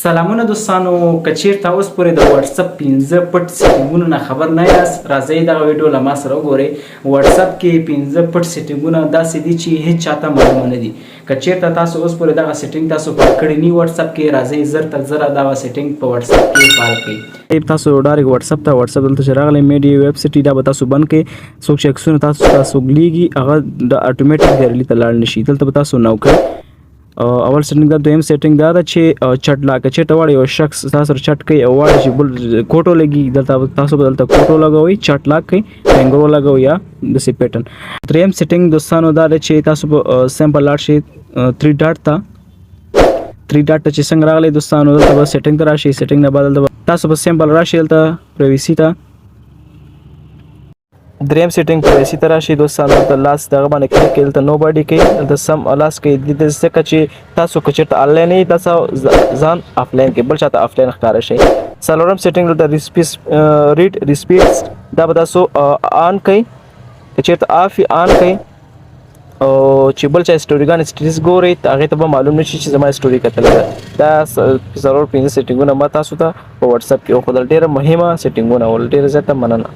سلامونه دوستانو، کچیرته اوس پورې د واتس اپ 15 پټ سیټینګونو نه خبر نه یاست، راځئ دغه ویډیو له ما سره وګورئ. واتس اپ کې 15 پټ سیټینګونه داسې دي چې هیڅ چاته معلومه نه دي. کچیرته تاسو اوس پورې دغه سیټینګ تاسو فعال کړی نه واتس اپ کې، راځئ زر تر زره دغه سیټینګ په واتس اپ کې فعال کړئ. تاسو ډایرکټ واتس اپ دلته چې راغلی میډیا ویب سټ دا به تاسو بند کړئ. څوک چې عکسونه تاسو ګلیږي هغه د اتوماتیک ډیلیټ ته لاړ نشي. دلته به تاسو نو کړئ. اول سیټینګ دا دویم سیټینګ دا ده چې چټ لاک چټ واړی او شخص تاسو چټ کوي او واړی چې بل کوټو لګي دلته تاسو بدلته کوټو لګوي، چټ لاک کوي، فنګرو لګوي یا د سی پیټرن. دریم سیټینګ دوستانو دا ده چې تاسو سیمپل لاړ شي 3 ډاټ ته چې څنګه راغلی دوستانو دلته به سیټینګ ته راشي. سیټینګ نه بدل تاسو په سیمپل راشي دلته پرایویسی ته. دریم سیټینګ پرایویسی ته راشي دوستانو ته لاس دغه باندې کلیک کړئ، دلته نو باډي کوي، دلته سم لاس کوي د ځکه چې تاسو که چېرته آنلاین یې تاسو ځان آفلاین کې بل چاته آفلاین ښکاره شئ. څلورم سیټینګ دلته ریډ ریسپیټس دا به تاسو آن کوئ، که چېرته آف یې آن کوئ او چې بل چا سټوریګان سټیټس ګورئ هغې ته به معلوم نه شي چې زما سټوري کتلې ده. دا څلور 15 سیټینګونه ما تاسو ته په واتس اپ کې وښودل. ډېره مهمه سیټینګونه ول. ډېره زیاته مننه.